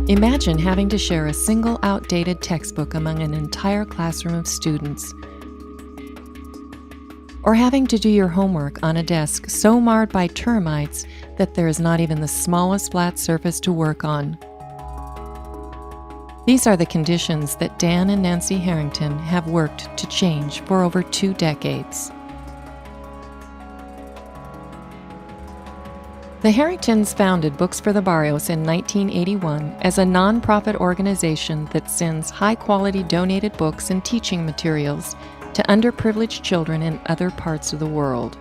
Imagine having to share a single outdated textbook among an entire classroom of students, or having to do your homework on a desk so marred by termites that there is not even the smallest flat surface to work on. These are the conditions that Dan and Nancy Harrington have worked to change for over 2 decades. The Harringtons founded Books for the Barrios in 1981 as a nonprofit organization that sends high-quality donated books and teaching materials to underprivileged children in other parts of the world.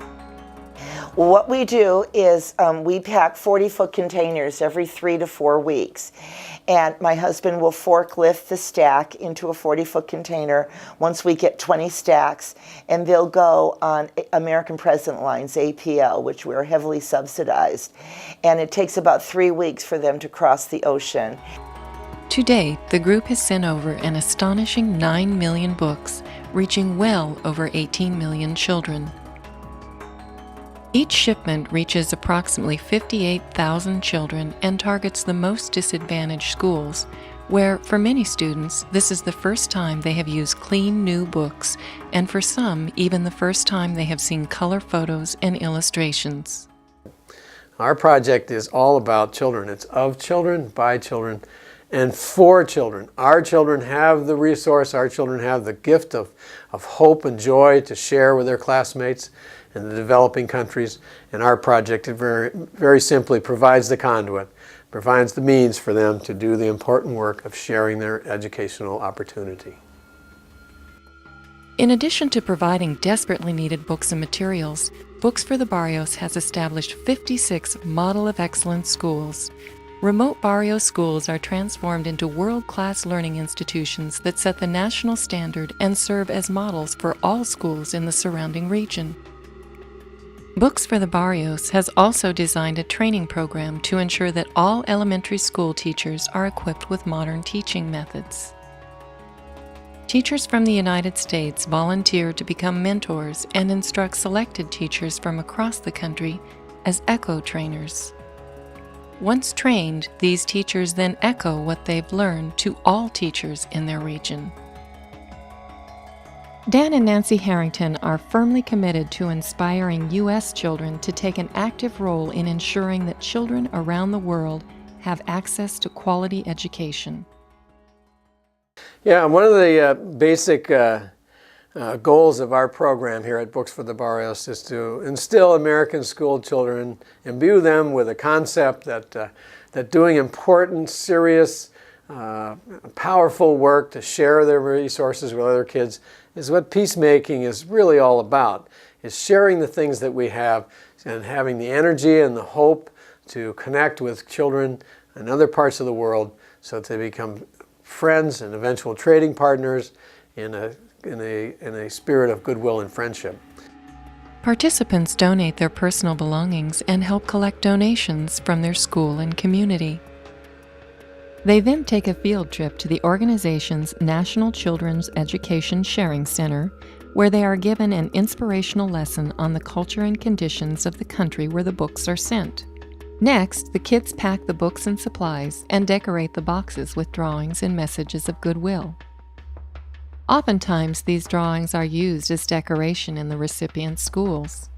What we do is we pack 40-foot containers every 3 to 4 weeks. And my husband will forklift the stack into a 40-foot container once we get 20 stacks, and they'll go on American President Lines, APL, which we're heavily subsidized. And it takes about 3 weeks for them to cross the ocean. To date, the group has sent over an astonishing 9 million books, reaching well over 18 million children. Each shipment reaches approximately 58,000 children and targets the most disadvantaged schools, where, for many students, this is the first time they have used clean new books, and for some, even the first time they have seen color photos and illustrations. Our project is all about children. It's of children, by children, and for children. Our children have the resource, our children have the gift of hope and joy to share with their classmates in the developing countries, and our project very simply provides the conduit, provides the means for them to do the important work of sharing their educational opportunity. In addition to providing desperately needed books and materials, Books for the Barrios has established 56 Model of Excellence schools. Remote barrio schools are transformed into world-class learning institutions that set the national standard and serve as models for all schools in the surrounding region. Books for the Barrios has also designed a training program to ensure that all elementary school teachers are equipped with modern teaching methods. Teachers from the United States volunteer to become mentors and instruct selected teachers from across the country as ECHO trainers. Once trained, these teachers then echo what they've learned to all teachers in their region. Dan and Nancy Harrington are firmly committed to inspiring U.S. children to take an active role in ensuring that children around the world have access to quality education. Yeah, one of the basic goals of our program here at Books for the Barrios is to instill American school children, imbue them with a concept that doing important, serious, powerful work to share their resources with other kids is what peacemaking is really all about, is sharing the things that we have and having the energy and the hope to connect with children in other parts of the world so that they become friends and eventual trading partners in a spirit of goodwill and friendship. Participants donate their personal belongings and help collect donations from their school and community. They then take a field trip to the organization's National Children's Education Sharing Center, where they are given an inspirational lesson on the culture and conditions of the country where the books are sent. Next, the kids pack the books and supplies and decorate the boxes with drawings and messages of goodwill. Oftentimes, these drawings are used as decoration in the recipient's schools.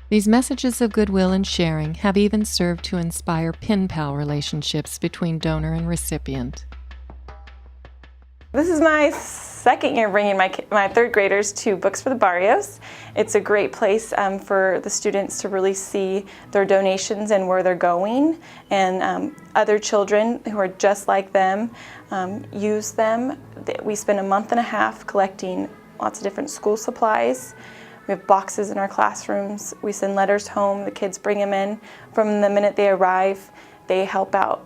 These messages of goodwill and sharing have even served to inspire pen pal relationships between donor and recipient. This is my second year bringing my third graders to Books for the Barrios. It's a great place for the students to really see their donations and where they're going, and other children who are just like them use them. We spend a month and a half collecting lots of different school supplies. We have boxes in our classrooms. We send letters home. The kids bring them in. From the minute they arrive, they help out.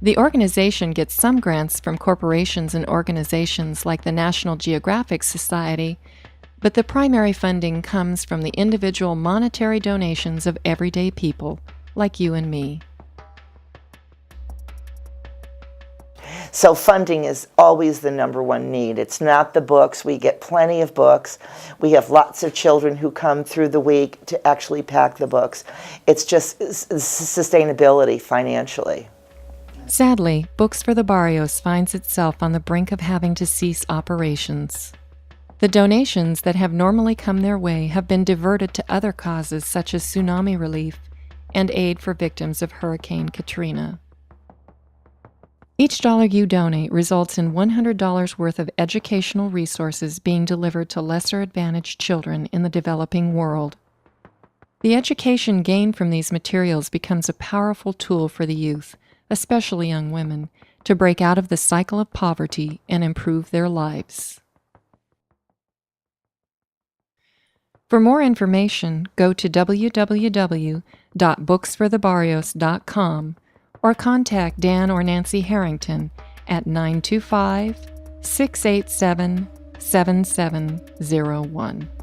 The organization gets some grants from corporations and organizations like the National Geographic Society, but the primary funding comes from the individual monetary donations of everyday people, like you and me. So funding is always the #1 need. It's not the books. We get plenty of books. We have lots of children who come through the week to actually pack the books. It's just sustainability financially. Sadly, Books for the Barrios finds itself on the brink of having to cease operations. The donations that have normally come their way have been diverted to other causes such as tsunami relief and aid for victims of Hurricane Katrina. Each dollar you donate results in $100 worth of educational resources being delivered to lesser advantaged children in the developing world. The education gained from these materials becomes a powerful tool for the youth, especially young women, to break out of the cycle of poverty and improve their lives. For more information, go to www.booksforthebarrios.com or contact Dan or Nancy Harrington at 925-687-7701.